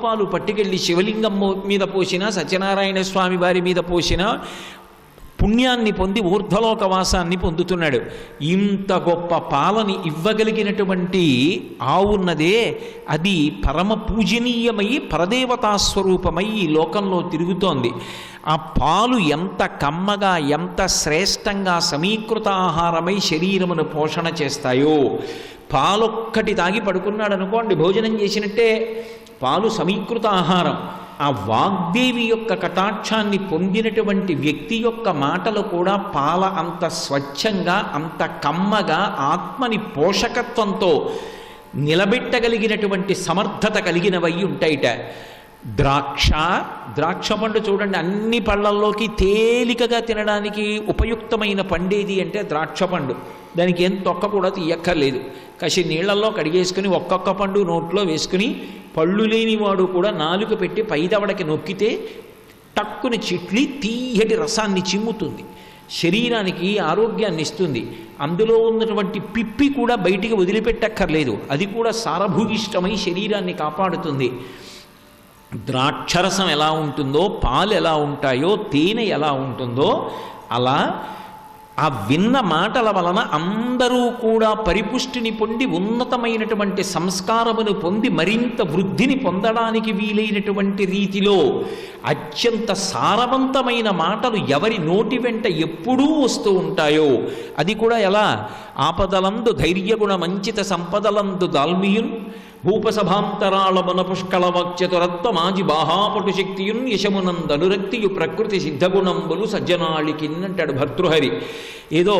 పాలు పట్టుకెళ్ళి శివలింగం మీద పోసినా, సత్యనారాయణ స్వామి వారి మీద పోసినా పుణ్యాన్ని పొంది ఊర్ధ్వలోక వాసాన్ని పొందుతున్నాడు. ఇంత గొప్ప పాలని ఇవ్వగలిగినటువంటి ఆవున్నదే, అది పరమ పూజనీయమై పరదేవతాస్వరూపమై ఈ లోకంలో తిరుగుతోంది. ఆ పాలు ఎంత కమ్మగా, ఎంత శ్రేష్టంగా సమీకృత ఆహారమై శరీరమును పోషణ చేస్తాయో. పాలొక్కటి తాగి పడుకున్నాడు అనుకోండి, భోజనం చేసినట్టే. పాలు సమీకృత ఆహారం. ఆ వాగ్దేవి యొక్క కటాక్షాన్ని పొందినటువంటి వ్యక్తి యొక్క మాటలు కూడా పాల అంత స్వచ్ఛంగా, అంత కమ్మగా, ఆత్మని పోషకత్వంతో నిలబెట్టగలిగినటువంటి సమర్థత కలిగినవై ఉంటాయిట. ద్రాక్ష పండు చూడండి, అన్ని పళ్ళల్లోకి తేలికగా తినడానికి ఉపయుక్తమైన పండేది అంటే ద్రాక్ష పండు. దానికి ఏం తొక్క కూడా తీయక్కర్లేదు. కసి నీళ్లలో కడిగేసుకుని ఒక్కొక్క పండు నోట్లో వేసుకుని, పళ్ళు లేనివాడు కూడా నాలుక పెట్టి పైదవడకి నొక్కితే టక్కుని చిట్లి తీయటి రసాన్ని చిమ్ముతుంది, శరీరానికి ఆరోగ్యాన్ని ఇస్తుంది. అందులో ఉన్నటువంటి పిప్పి కూడా బయటికి వదిలిపెట్టక్కర్లేదు, అది కూడా సారభూయిష్టమై శరీరాన్ని కాపాడుతుంది. ద్రాక్షరసం ఎలా ఉంటుందో, పాలు ఎలా ఉంటాయో, తేనె ఎలా ఉంటుందో, అలా ఆ విన్న మాటల వలన అందరూ కూడా పరిపుష్టిని పొంది ఉన్నతమైనటువంటి సంస్కారమును పొంది మరింత వృద్ధిని పొందడానికి వీలైనటువంటి రీతిలో అత్యంత సారవంతమైన మాటలు ఎవరి నోటి వెంట ఎప్పుడూ వస్తూ ఉంటాయో. అది కూడా ఎలా? ఆపదలందు ధైర్యగుణ మంచిత సంపదలందు దాల్మియున్ భూపసభాంతరాళమున పుష్కళవాక్యతురత్వమాజి బాహాపటు శక్తియున్ యశమునందనురక్తియు ప్రకృతి సిద్ధగుణంబులు సజ్జనాళికిన్ అంటాడు భర్తృహరి. ఏదో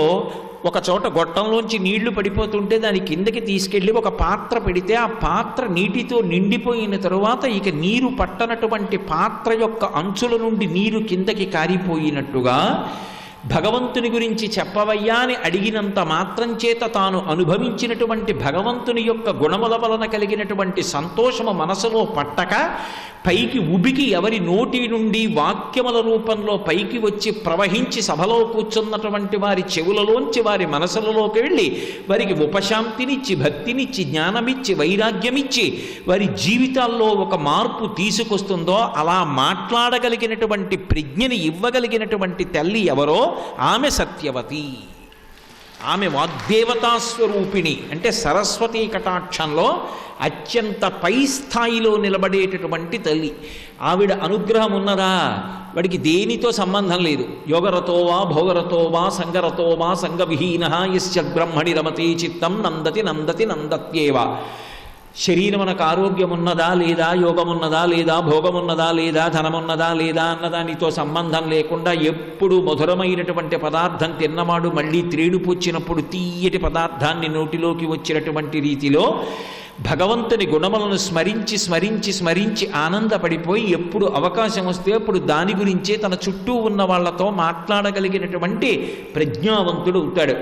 ఒక చోట గొట్టంలోంచి నీళ్లు పడిపోతుంటే దాని కిందకి తీసుకెళ్ళి ఒక పాత్ర పెడితే ఆ పాత్ర నీటితో నిండిపోయిన తరువాత ఇక నీరు పట్టనటువంటి పాత్ర యొక్క అంచుల నుండి నీరు కిందకి కారిపోయినట్టుగా భగవంతుని గురించి చెప్పవయ్యా అని అడిగినంత మాత్రం చేత తాను అనుభవించినటువంటి భగవంతుని యొక్క గుణముల వలన కలిగినటువంటి సంతోషము మనసులో పట్టక పైకి ఉబికి ఎవరి నోటి నుండి వాక్యముల రూపంలో పైకి వచ్చి ప్రవహించి సభలో కూర్చున్నటువంటి వారి చెవులలోంచి వారి మనసులలోకి వెళ్ళి వారికి ఉపశాంతినిచ్చి, భక్తినిచ్చి, జ్ఞానమిచ్చి, వైరాగ్యమిచ్చి వారి జీవితాల్లో ఒక మార్పు తీసుకొస్తుందో అలా మాట్లాడగలిగినటువంటి ప్రజ్ఞని ఇవ్వగలిగినటువంటి తల్లి ఎవరో ఆమె సత్యవతి. ఆమె వాగ్దేవతాస్వరూపిణి. అంటే సరస్వతీ కటాక్షంలో అత్యంత పై స్థాయిలో నిలబడేటటువంటి తల్లి. ఆవిడ అనుగ్రహం ఉన్నదా? వాడికి దేనితో సంబంధం లేదు. యోగరతో వా భోగరతో వా సంగరతో వా సంగవిహీన యస్య బ్రహ్మణి రమతే చిత్తం నందతి నందతి నందత్యేవ. శరీరం మనకు ఆరోగ్యం ఉన్నదా లేదా, యోగమున్నదా లేదా, భోగమున్నదా లేదా, ధనమున్నదా లేదా అన్నదానితో సంబంధం లేకుండా ఎప్పుడు మధురమైనటువంటి పదార్థం తిన్నవాడు మళ్ళీ త్రేడు పుచ్చినప్పుడు తీయటి పదార్థాన్ని నోటిలోకి వచ్చినటువంటి రీతిలో భగవంతుని గుణములను స్మరించి స్మరించి స్మరించి ఆనందపడిపోయి ఎప్పుడు అవకాశం వస్తే అప్పుడు దాని గురించే తన చుట్టూ ఉన్న వాళ్లతో మాట్లాడగలిగినటువంటి ప్రజ్ఞావంతుడు అవుతాడు.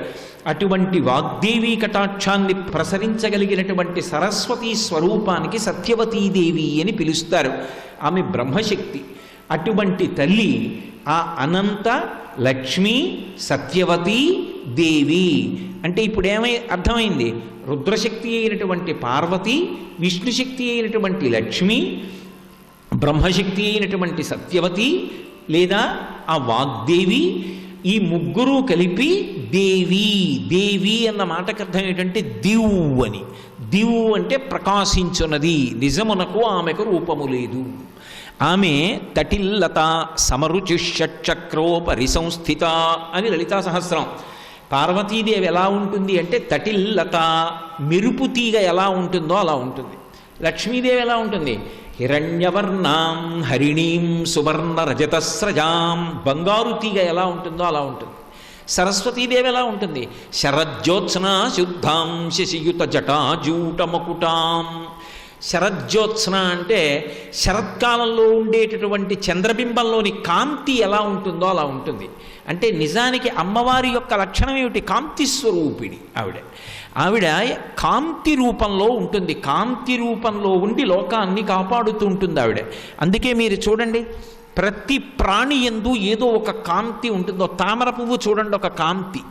అటువంటి వాగ్దేవీ కటాక్షాన్ని ప్రసరించగలిగినటువంటి సరస్వతీ స్వరూపానికి సత్యవతీదేవి అని పిలుస్తారు. ఆమె బ్రహ్మశక్తి. అటువంటి తల్లి ఆ అనంత లక్ష్మీ సత్యవతీ దేవి. అంటే ఇప్పుడు అర్థమైంది? రుద్రశక్తి అయినటువంటి పార్వతి, విష్ణుశక్తి అయినటువంటి లక్ష్మి, బ్రహ్మశక్తి అయినటువంటి సత్యవతి లేదా ఆ వాగ్దేవి, ఈ ముగ్గురు కలిపి దేవి. దేవి అన్న మాటకు అర్థం ఏంటంటే దివు అని. దివు అంటే ప్రకాశించున్నది. నిజమునకు ఆమెకు రూపము లేదు. ఆమె తటిల్లత సమరుచి షట్చక్రోపరి సంస్థిత అని లలితా సహస్రం. పార్వతీదేవి ఎలా ఉంటుంది అంటే తటిల్లత, మెరుపు తీగ ఎలా ఉంటుందో అలా ఉంటుంది. లక్ష్మీదేవి ఎలా ఉంటుంది? హిరణ్యవర్ణాం హరిణీం సువర్ణ రజతస్రజాం, బంగారు తీగ ఎలా ఉంటుందో అలా ఉంటుంది. సరస్వతీదేవి ఎలా ఉంటుంది? శరజ్యోత్స్నా శుద్ధాం శశియుత జటాజూట మకుటాం. శరజ్యోత్స్న అంటే శరత్కాలంలో ఉండేటటువంటి చంద్రబింబంలోని కాంతి ఎలా ఉంటుందో అలా ఉంటుంది. అంటే నిజానికి అమ్మవారి యొక్క లక్షణం ఏమిటి? కాంతి స్వరూపిణి ఆవిడ కాంతి రూపంలో ఉంటుంది. కాంతి రూపంలో ఉండి లోకాన్ని కాపాడుతూ ఉంటుంది ఆవిడ. అందుకే మీరు చూడండి, ప్రతి ప్రాణి యందు ఏదో ఒక కాంతి ఉంటుందో. తామర పువ్వు చూడండి, ఒక కాంతి.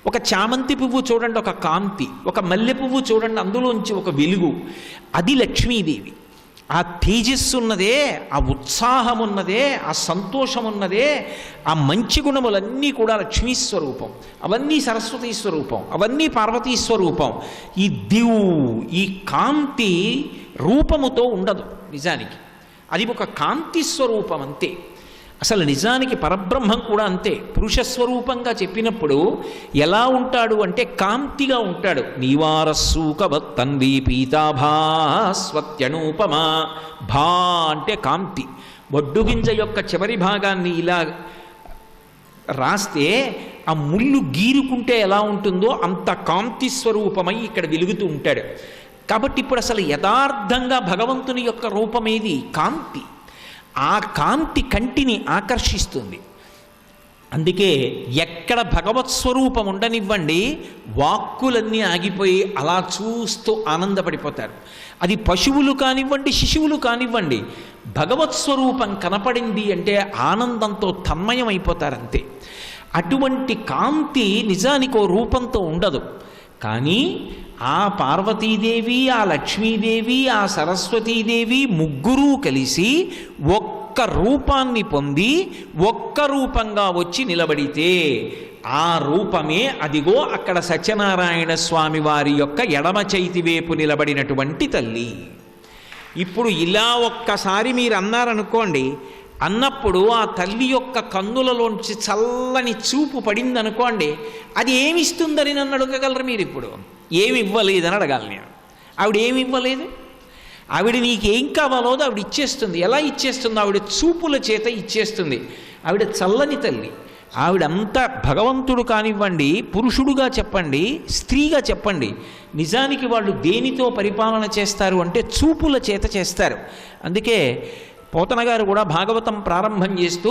ఒక చామంతి పువ్వు చూడండి, ఒక కాంతి. ఒక మల్లె పువ్వు చూడండి, అందులోంచి ఒక వెలుగు. అది లక్ష్మీదేవి. ఆ తేజస్సు ఉన్నదే, ఆ ఉత్సాహం ఉన్నదే, ఆ సంతోషం ఉన్నదే, ఆ మంచి గుణములన్నీ కూడా లక్ష్మీ స్వరూపం, అవన్నీ సరస్వతీ స్వరూపం, అవన్నీ పార్వతీ స్వరూపం. ఈ ఈ కాంతి రూపముతో ఉండదు నిజానికి, అది ఒక కాంతి స్వరూపం అంతే. అసలు నిజానికి పరబ్రహ్మం కూడా అంతే. పురుషస్వరూపంగా చెప్పినప్పుడు ఎలా ఉంటాడు అంటే కాంతిగా ఉంటాడు. నీవారస్సూకవత్తన్వీ పీతాభాస్వత్యనూపమా. భా అంటే కాంతి. వడ్డుగింజ యొక్క చివరి భాగాన్ని ఇలా రాస్తే ఆ ముళ్ళు గీరుకుంటే ఎలా ఉంటుందో అంత కాంతి స్వరూపమై ఇక్కడ వెలుగుతూ ఉంటాడు. కాబట్టి ఇప్పుడు అసలు యథార్థంగా భగవంతుని యొక్క రూపమేది? కాంతి. ఆ కాంతి కంటిని ఆకర్షిస్తుంది. అందుకే ఎక్కడ భగవత్ స్వరూపం ఉండనివ్వండి, వాక్కులన్నీ ఆగిపోయి అలా చూస్తూ ఆనందపడిపోతారు. అది పశువులు కానివ్వండి, శిశువులు కానివ్వండి, భగవత్ స్వరూపం కనపడింది అంటే ఆనందంతో తన్మయమైపోతారంతే. అటువంటి కాంతి నిజానికి ఓ రూపంతో ఉండదు. కానీ ఆ పార్వతీదేవి, ఆ లక్ష్మీదేవి, ఆ సరస్వతీదేవి ముగ్గురూ కలిసి ఒక్క రూపాన్ని పొంది ఒక్క రూపంగా వచ్చి నిలబడితే ఆ రూపమే అదిగో అక్కడ సత్యనారాయణ స్వామి వారి యొక్క ఎడమ చేతివేపు నిలబడినటువంటి తల్లి. ఇప్పుడు ఇలా ఒక్కసారి మీరు అన్నారనుకోండి, అన్నప్పుడు ఆ తల్లి యొక్క కన్నులలోంచి చల్లని చూపు పడిందనుకోండి, అది ఏమిస్తుందని నన్ను అడగగలరు మీరు? ఇప్పుడు ఏమి ఇవ్వలేదని అడగాలి నేను. ఆవిడ ఏమి ఇవ్వలేదు, ఆవిడ నీకేం కావాలో ఆవిడ ఇచ్చేస్తుంది. ఎలా ఇచ్చేస్తుంది? ఆవిడ చూపుల చేత ఇచ్చేస్తుంది. ఆవిడ చల్లని తల్లి. ఆవిడంతా భగవంతుడు కానివ్వండి, పురుషుడుగా చెప్పండి, స్త్రీగా చెప్పండి, నిజానికి వాళ్ళు దేనితో పరిపాలన చేస్తారు అంటే చూపుల చేత చేస్తారు. అందుకే పోతన గారు కూడా భాగవతం ప్రారంభం చేస్తూ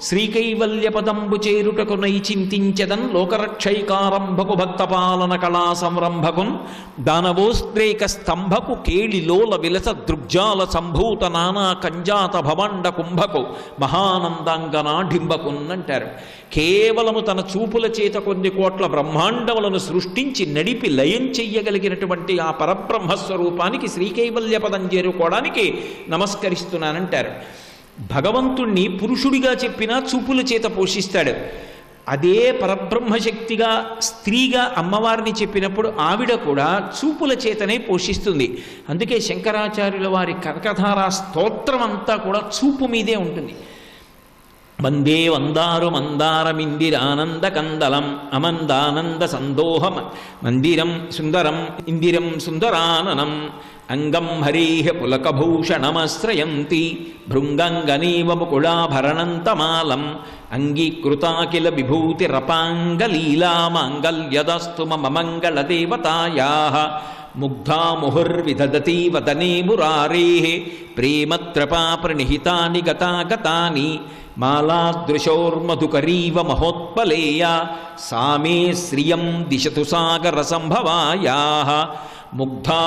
శ్రీకైవల్య పదంబు చేరుటకు నైచింతించదన్ లోకరక్షైకారంభకు భక్తపాలన కళా సంరంభకున్ దానవోస్త్రేక స్తంభకు కేళిలోల విలస దృగ్జాల సంభూత నానా కంజాత భవండ కుంభకు మహానందాంగనాఢింబకున్ అంటారు. కేవలము తన చూపుల చేత కొన్ని కోట్ల బ్రహ్మాండములను సృష్టించి నడిపి లయం చెయ్యగలిగినటువంటి ఆ పరబ్రహ్మస్వరూపానికి శ్రీకైవల్య పదం చేరుకోవడానికి నమస్కరిస్తున్నానంటారు. భగవంతుణ్ణి పురుషుడిగా చెప్పినా చూపుల చేత పోషిస్తాడు. అదే పరబ్రహ్మశక్తిగా స్త్రీగా అమ్మవారిని చెప్పినప్పుడు ఆవిడ కూడా చూపుల చేతనే పోషిస్తుంది. అందుకే శంకరాచార్యుల వారి కనకధారా స్తోత్రం అంతా కూడా చూపు మీదే ఉంటుంది. వందే వందారు మందారమిందిరానంద కందలం అమందానంద సందోహం మందిరం సుందరం ఇందిరం సుందరాననం అంగం హరీహ పులకభూషణమాశ్రయంతి భృంగంగనీవ ముకుళాభరణంతమాలం అంగీకృతాకిల విభూతిరపాంగలీలా మాంగల్యదస్తు మమ మంగళదేవతాయాః ముగ్ధా ముహుర్విదధతి వదనే మురారేః ప్రేమత్రపా ప్రణిహితాని గతాగతాని మాలాదృశోర్మధుకరీవ మహోత్పలేయ సామే శ్రియం దిశతు సాగర సంభవాయాః. ముగ్ధా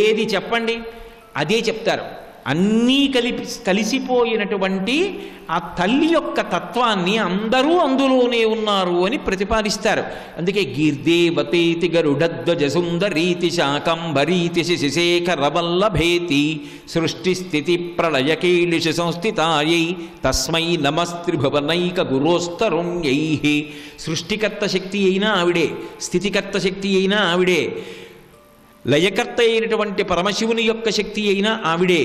ఏది చెప్పండి అదే చెప్తారు. అన్నీ కలిసిపోయినటువంటి ఆ తల్లి యొక్క తత్వాన్ని అందరూ అందులోనే ఉన్నారు అని ప్రతిపాదిస్తారు. అందుకే గీర్దేవతేతి గరుడధ్వజ సుందరీతి శాకంబరీతి శశిశేఖరవల్లభేతి సృష్టి స్థితి ప్రళయకేళిష సంస్థితాయై తస్మై నమస్త్రిభువనైక గురోస్తరుణ్యై. సృష్టికర్త శక్తి అయినా ఆవిడే, స్థితికర్త శక్తి అయినా ఆవిడే, లయకర్త అయినటువంటి పరమశివుని యొక్క శక్తి అయినా ఆవిడే.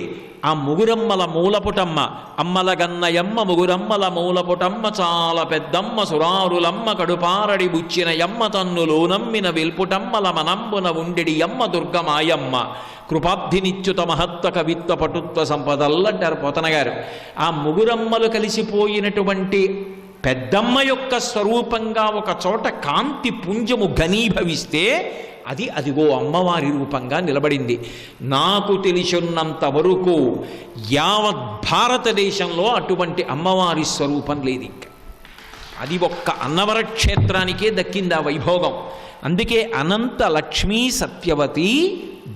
ఆ ముగురమ్మల మూలపుటమ్మ, అమ్మల గన్నయమ్మ ముగురమ్మల మూలపుటమ్మ చాలా పెద్దమ్మ సురారులమ్మ కడుపారడి బుచ్చిన యమ్మ తన్నులో నమ్మిన వెల్పుటమ్మల మనంబున ఉండెడి యమ్మ దుర్గమాయమ్మ కృపాబ్ధినిత్యుత మహత్వ కవిత్వ పటుత్వ సంపదల్లంటారు పోతన గారు. ఆ ముగురమ్మలు కలిసిపోయినటువంటి పెద్దమ్మ యొక్క స్వరూపంగా ఒక చోట కాంతి పుంజము ఘనీభవిస్తే అది అదిగో అమ్మవారి రూపంగా నిలబడింది. నాకు తెలిసినంత వరకు యావత్ భారతదేశంలో అటువంటి అమ్మవారి స్వరూపం లేదు. ఇంకా అది ఒక్క అన్నవర క్షేత్రానికే దక్కింది ఆ వైభోగం. అందుకే అనంత లక్ష్మీ సత్యవతి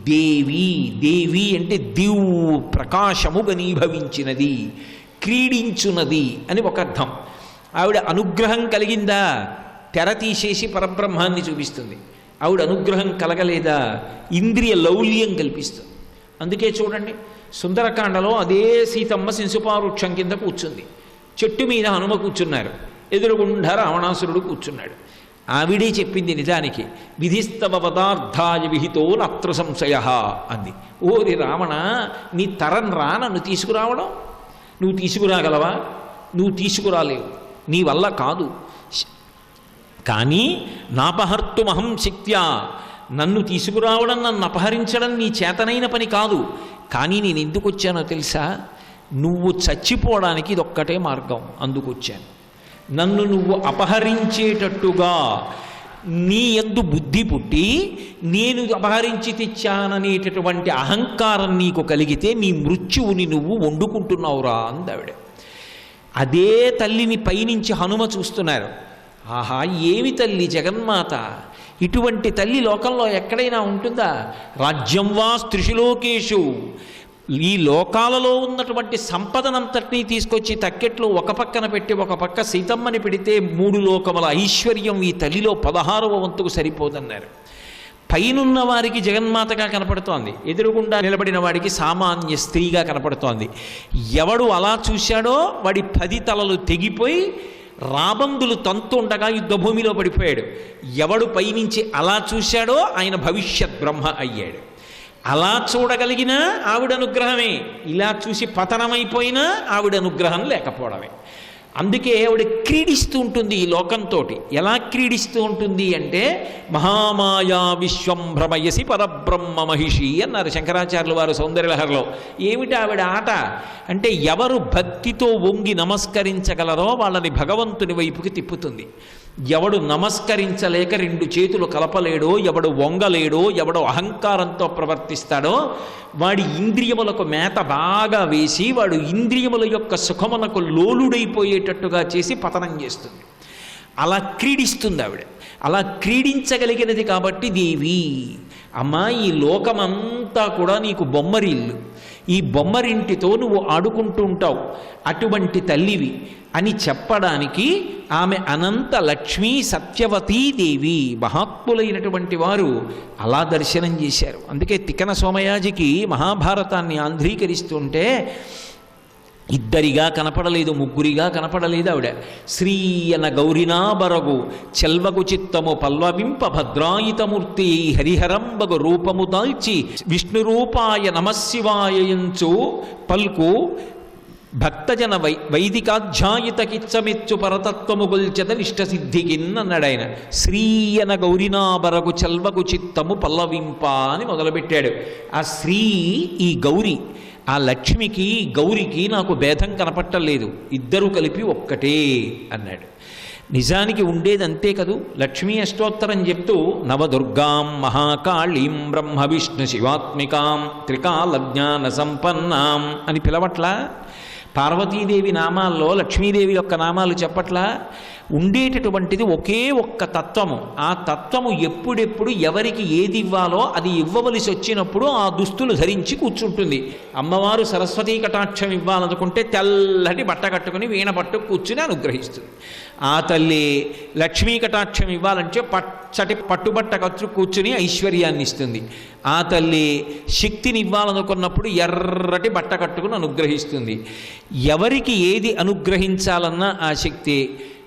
దేవి. దేవి అంటే దివ్ ప్రకాశము ఘనీభవించినది, క్రీడించున్నది అని ఒక అర్థం. ఆవిడ అనుగ్రహం కలిగిందా? తెర తీసేసి పరబ్రహ్మాన్ని చూపిస్తుంది. ఆవిడ అనుగ్రహం కలగలేదా? ఇంద్రియ లౌల్యం కల్పిస్తుంది. అందుకే చూడండి సుందరకాండలో అదే సీతమ్మ శింసుపావృక్షం కింద కూర్చుంది, చెట్టు మీద హనుమ కూర్చున్నారు, ఎదురుగుండా రావణాసురుడు కూర్చున్నాడు. ఆవిడే చెప్పింది నిజానికి, విధిస్తవ పదార్థాయ విహితో నత్ర సంశయ అంది. ఓరి రావణ, నీ తరం రా నన్ను తీసుకురావడం? నువ్వు తీసుకురాగలవా? నువ్వు తీసుకురాలేవు, నీ వల్ల కాదు. కానీ నాపహర్తుమహం శక్త్యా, నన్ను తీసుకురావడం, నన్ను అపహరించడం నీ చేతనైన పని కాదు. కానీ నేను ఎందుకు వచ్చానో తెలుసా? నువ్వు చచ్చిపోవడానికి ఇదొక్కటే మార్గం, అందుకు వచ్చాను. నన్ను నువ్వు అపహరించేటట్టుగా నీ యందు బుద్ధి పుట్టి నేను అపహరించి తెచ్చాననేటటువంటి అహంకారం నీకు కలిగితే నీ మృత్యువుని నువ్వు వండుకుంటున్నావురా అందావిడ. అదే తల్లిని పైనుంచి హనుమ చూస్తున్నారు. ఆహా, ఏమి తల్లి జగన్మాత! ఇటువంటి తల్లి లోకంలో ఎక్కడైనా ఉంటుందా? రాజ్యం వా స్త్రిశులోకేషు, ఈ లోకాలలో ఉన్నటువంటి సంపదనంతటినీ తీసుకొచ్చి తక్కెట్లు ఒక పక్కన పెట్టి ఒక పక్క సీతమ్మని పెడితే 3 లోకముల ఐశ్వర్యం ఈ తల్లిలో 16వ వంతుకు సరిపోదన్నారు. పైనున్న వారికి జగన్మాతగా కనపడుతోంది, ఎదురుగుండా నిలబడిన వాడికి సామాన్య స్త్రీగా కనపడుతోంది. ఎవడు అలా చూశాడో వాడి 10 తలలు తెగిపోయి రాబందులు తంతుండగా యుద్ధభూమిలో పడిపోయాడు. ఎవడు పైనుంచి అలా చూశాడో ఆయన భవిష్యత్ బ్రహ్మ అయ్యాడు. అలా చూడగలిగినా ఆవిడ అనుగ్రహమే, ఇలా చూసి పతనమైపోయినా ఆవిడ అనుగ్రహం లేకపోవడమే. అందుకే ఆవిడ క్రీడిస్తూ ఉంటుంది ఈ లోకంతో. ఎలా క్రీడిస్తూ ఉంటుంది అంటే, మహామాయా విశ్వం భ్రమయసి పరబ్రహ్మ మహిషి అన్నారు శంకరాచార్యులు వారు సౌందర్యలహరిలో. ఏమిటి ఆవిడ ఆట అంటే, ఎవరు భక్తితో వంగి నమస్కరించగలరో వాళ్ళని భగవంతుని వైపుకి తిప్పుతుంది. ఎవడు నమస్కరించలేక 2 చేతులు కలపలేడో, ఎవడు వంగలేడో, ఎవడు అహంకారంతో ప్రవర్తిస్తాడో వాడి ఇంద్రియములకు మేత బాగా వేసి వాడు ఇంద్రియముల యొక్క సుఖమునకు లోలుడైపోయేటట్టుగా చేసి పతనం చేస్తుంది. అలా క్రీడిస్తుంది ఆవిడ. అలా క్రీడించగలిగినది కాబట్టి దేవి, అమ్మా ఈ లోకమంతా కూడా నీకు బొమ్మరిల్లు, ఈ బొమ్మరింటితో నువ్వు ఆడుకుంటూ ఉంటావు, అటువంటి తల్లివి అని చెప్పడానికి ఆమె అనంత లక్ష్మీ సత్యవతీ దేవి. మహాత్ములైనటువంటి వారు అలా దర్శనం చేశారు. అందుకే తిక్కన సోమయాజికి మహాభారతాన్ని ఆంధ్రీకరిస్తుంటే ఇద్దరిగా కనపడలేదు, ముగ్గురిగా కనపడలేదు ఆవిడ. శ్రీయన గౌరినాబరగు చెల్వగు చిత్తము పల్వవింప భద్రాయితమూర్తి హరిహరంబగు రూపము దాల్చి విష్ణురూపాయ నమశివాయయంచు పల్కు భక్తజన వైదికాధ్యాయితకిచ్చమెచ్చు పరతత్వము గొల్చెద నిష్టసిద్ధికిన్ అన్నాడు ఆయన. శ్రీయన గౌరినాబరగు చల్వగు చిత్తము పల్లవింప అని మొదలుపెట్టాడు. ఆ శ్రీ ఈ గౌరి, ఆ లక్ష్మికి గౌరికి నాకు భేదం కనపట్టలేదు, ఇద్దరు కలిపి ఒక్కటే అన్నాడు. నిజానికి ఉండేది అంతే కదూ. లక్ష్మీ అష్టోత్తరం చెప్తూ నవదుర్గాం మహాకాళీం బ్రహ్మ విష్ణు శివాత్మికాం త్రికాలజ్ఞాన సంపన్నాం అని పిలవట్లా? పార్వతీదేవి నామాల్లో లక్ష్మీదేవి యొక్క నామాలు చెప్పట్లా? ఉండేటటువంటిది ఒకే ఒక్క తత్వము. ఆ తత్వము ఎప్పుడెప్పుడు ఎవరికి ఏది ఇవ్వాలో అది ఇవ్వవలసి వచ్చినప్పుడు ఆ దుస్తులు ధరించి కూర్చుంటుంది. అమ్మవారు సరస్వతీ కటాక్షం ఇవ్వాలనుకుంటే తెల్లటి బట్ట కట్టుకుని వీణ పట్టు కూర్చుని అనుగ్రహిస్తుంది. ఆ తల్లి లక్ష్మీ కటాక్షం ఇవ్వాలంటే పచ్చటి పట్టుబట్ట కట్టు కూర్చుని ఐశ్వర్యాన్ని ఇస్తుంది. ఆ తల్లి శక్తిని ఇవ్వాలనుకున్నప్పుడు ఎర్రటి బట్ట కట్టుకుని అనుగ్రహిస్తుంది. ఎవరికి ఏది అనుగ్రహించాలన్నా ఆ శక్తి.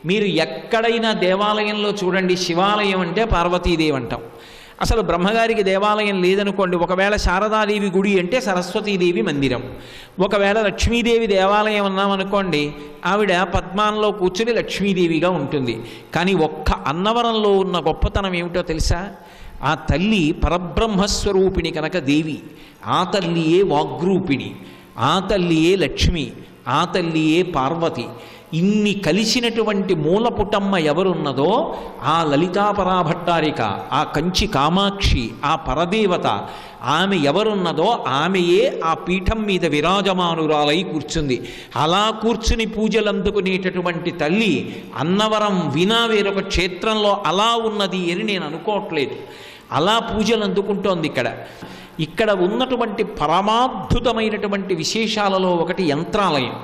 మీరు ఎక్కడైనా దేవాలయంలో చూడండి, శివాలయం అంటే పార్వతీదేవి అంటాం. అసలు బ్రహ్మగారికి దేవాలయం లేదనుకోండి, ఒకవేళ శారదాదేవి గుడి అంటే సరస్వతీదేవి మందిరం. ఒకవేళ లక్ష్మీదేవి దేవాలయం అన్నామనుకోండి, ఆవిడ పద్మాంలో కూర్చుని లక్ష్మీదేవిగా ఉంటుంది. కానీ ఒక్క అన్నవరంలో ఉన్న గొప్పతనం ఏమిటో తెలుసా? ఆ తల్లి పరబ్రహ్మస్వరూపిణి కనుక దేవి, ఆ తల్లియే వాగ్రూపిణి, ఆ తల్లియే లక్ష్మి, ఆ తల్లియే పార్వతి. ఇన్ని కలిసినటువంటి మూలపుటమ్మ ఎవరున్నదో ఆ లలితాపరాభట్టారిక, ఆ కంచి కామాక్షి, ఆ పరదేవత, ఆమె ఎవరున్నదో ఆమెయే ఆ పీఠం మీద విరాజమానురాలై కూర్చుంది. అలా కూర్చుని పూజలు అందుకునేటటువంటి తల్లి అన్నవరం వినా వేరొక క్షేత్రంలో అలా ఉన్నది అని నేను అనుకోవట్లేదు. అలా పూజలు అందుకుంటోంది ఇక్కడ ఉన్నటువంటి పరమాద్భుతమైనటువంటి విశేషాలలో ఒకటి యంత్రాలయం.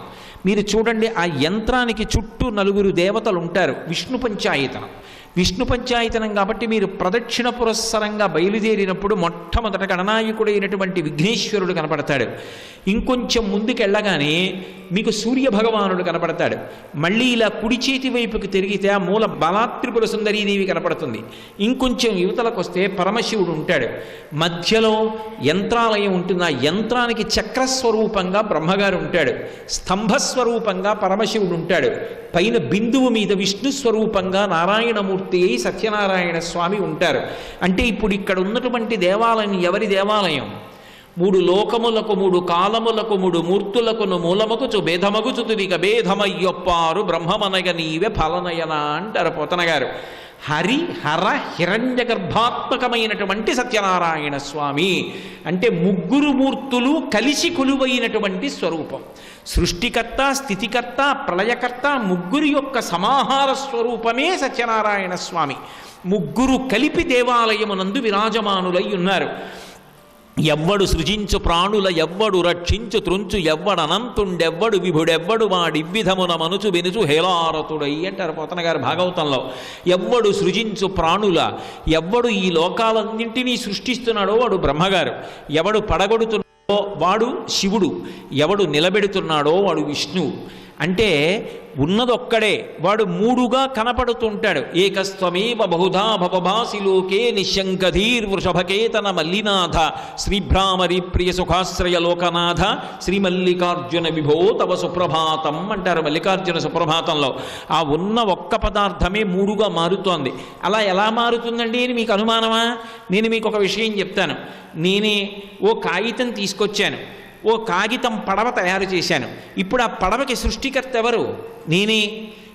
మీరు చూడండి, ఆ యంత్రానికి చుట్టూ 4 దేవతలు ఉంటారు. విష్ణు పంచాయతనం. విష్ణు పంచాయతనం కాబట్టి మీరు ప్రదక్షిణ పురస్సరంగా బయలుదేరినప్పుడు మొట్టమొదట గణనాయకుడైనటువంటి విఘ్నేశ్వరుడు కనపడతాడు. ఇంకొంచెం ముందుకెళ్ళగానే మీకు సూర్యభగవానుడు కనపడతాడు. మళ్ళీ ఇలా కుడి చేతి వైపుకి తిరిగితే ఆ మూల బలాత్రిపుర సుందరీదేవి కనపడుతుంది. ఇంకొంచెం యువతలకు వస్తే పరమశివుడు ఉంటాడు. మధ్యలో యంత్రాలయం ఉంటుంది. ఆ యంత్రానికి చక్రస్వరూపంగా బ్రహ్మగారు ఉంటాడు. స్తంభస్వరూపంగా పరమశివుడు ఉంటాడు. పైన బిందువు మీద విష్ణు స్వరూపంగా నారాయణమూర్తి అయి సత్యనారాయణ స్వామి ఉంటారు. అంటే ఇప్పుడు ఇక్కడ ఉన్నటువంటి దేవాలయం ఎవరి దేవాలయం? 3 లోకములకు 3 కాలములకు 3 మూర్తులకును మూలమగుచు భేదమగుచు తుదిక భేదమయ్యొప్పారు బ్రహ్మమనగ నీవే ఫలనయన అంటారు పోతన గారు. హరి హర హిరణ్య గర్భాత్మకమైనటువంటి సత్యనారాయణ స్వామి అంటే 3 మూర్తులు కలిసి కొలువైనటువంటి స్వరూపం. సృష్టికర్త, స్థితికర్త, ప్రళయకర్త 3 యొక్క సమాహార స్వరూపమే సత్యనారాయణ స్వామి. 3 కలిపి దేవాలయమునందు విరాజమానులై ఉన్నారు. ఎవ్వడు సృజించు ప్రాణుల ఎవ్వడు రక్షించు త్రుంచు ఎవ్వడనంతుండెవ్వడు విభుడెవ్వడు వాడివ్విధమున మనుచు వెనుచు హేలారతుడై అంటారు పోతన గారు భాగవతంలో. ఎవ్వడు సృజించు ప్రాణుల ఎవ్వడు ఈ లోకాలన్నింటినీ సృష్టిస్తున్నాడో వాడు బ్రహ్మగారు. ఎవడు పడగొడుతున్నాడో వాడు శివుడు. ఎవడు నిలబెడుతున్నాడో వాడు విష్ణువు. అంటే ఉన్నదొక్కడే, వాడు 3గా కనపడుతుంటాడు. ఏకస్త్వమేవ బహుధా భవభాసి లోకే నిశంకధీర్ వృషభకేతన మల్లినాథ శ్రీభ్రామరి ప్రియ సుఖాశ్రయ లోకనాథ శ్రీమల్లికార్జున విభో తవ సుప్రభాతం అంటారు మల్లికార్జున సుప్రభాతంలో. ఆ ఉన్న ఒక్క పదార్థమే 3గా మారుతోంది. అలా ఎలా మారుతుందండి అని మీకు అనుమానమా? నేను మీకు ఒక విషయం చెప్తాను. నేనే ఓ కాగితం తీసుకొచ్చాను, ఓ కాగితం పడవ తయారు చేశాను. ఇప్పుడు ఆ పడవకి సృష్టికర్త ఎవరు? నేనే.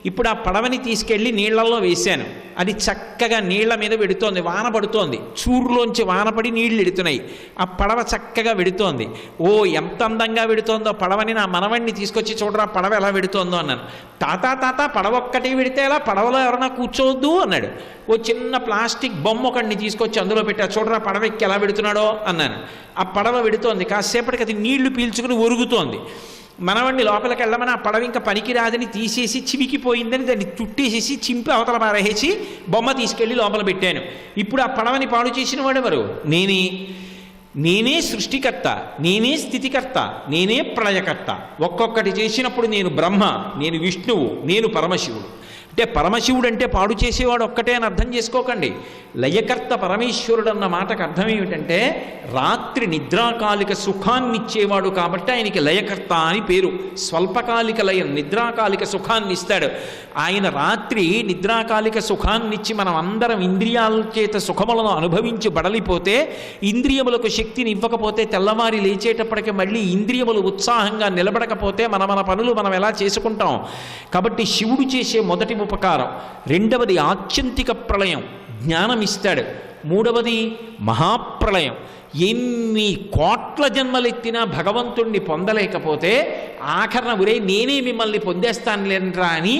ఇప్పుడు ఆ పడవని తీసుకెళ్ళి నీళ్లలో వేశాను. అది చక్కగా నీళ్ల మీద వెడుతోంది. వాన పడుతోంది. చూరులోంచి వానపడి నీళ్లు ఎడుతున్నాయి. ఆ పడవ చక్కగా వెడుతోంది. ఓ ఎంత అందంగా వెడుతోందో పడవని నా మనవణ్ణి తీసుకొచ్చి చూడరా పడవ ఎలా వెడుతోందో అన్నాను. తాత పడవ ఒక్కటి వెడితే ఎలా, పడవలో ఎవరన్నా కూర్చోవద్దు అన్నాడు. ఓ చిన్న ప్లాస్టిక్ బొమ్మ ఒకడిని తీసుకొచ్చి అందులో పెట్టా, చూడరా పడవ ఎక్కి ఎలా వెడుతున్నాడో అన్నాను. ఆ పడవ వెడుతోంది. కాసేపటికి అది నీళ్లు పీల్చుకుని ఒరుగుతోంది. మనవణ్ణి లోపలికి వెళ్ళమని ఆ పడవ ఇంకా పనికిరాదని తీసేసి చివికిపోయిందని దాన్ని చుట్టేసేసి చింపి అవతల పారేసి బొమ్మ తీసుకెళ్ళి లోపల పెట్టాను. ఇప్పుడు ఆ పడవని పాడు చేసిన వాడెవరు? నేనే సృష్టికర్త, నేనే స్థితికర్త, నేనే ప్రళయకర్త. ఒక్కొక్కటి చేసినప్పుడు నేను బ్రహ్మ, నేను విష్ణువు, నేను పరమశివుడు. అంటే పరమశివుడు అంటే పాడు చేసేవాడు ఒక్కటే అని అర్థం చేసుకోకండి. లయకర్త పరమేశ్వరుడు అన్న మాటకు అర్థం ఏమిటంటే రాత్రి నిద్రాకాలిక సుఖాన్ని ఇచ్చేవాడు కాబట్టి ఆయనకి లయకర్త అని పేరు. స్వల్పకాలిక లయం, నిద్రాకాలిక సుఖాన్ని ఇస్తాడు ఆయన. రాత్రి నిద్రాకాలిక సుఖాన్నిచ్చి మనం అందరం ఇంద్రియాల చేత సుఖములను అనుభవించి బడలిపోతే, ఇంద్రియములకు శక్తిని ఇవ్వకపోతే, తెల్లవారి లేచేటప్పటికి మళ్ళీ ఇంద్రియములు ఉత్సాహంగా నిలబడకపోతే మన పనులు మనం ఎలా చేసుకుంటాం? కాబట్టి శివుడు చేసే మొదటి ఉపకారం. రెండవది ఆత్యంతిక ప్రళయం, జ్ఞానం ఇస్తాడు. మూడవది మహాప్రళయం. ఎన్ని కోట్ల జన్మలెత్తినా భగవంతుణ్ణి పొందలేకపోతే ఆఖరణ ఉరే నేనే మిమ్మల్ని పొందేస్తానులేంట్రా అని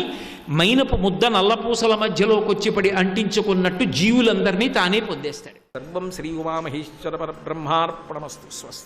మైనపు ముద్ద నల్లపూసల మధ్యలోకి వచ్చి పడి అంటించుకున్నట్టు జీవులందరినీ తానే పొందేస్తాడు. సర్వం శ్రీ ఉమామహేశ్వర పరబ్రహ్మార్పణమస్తు. స్వస్తి.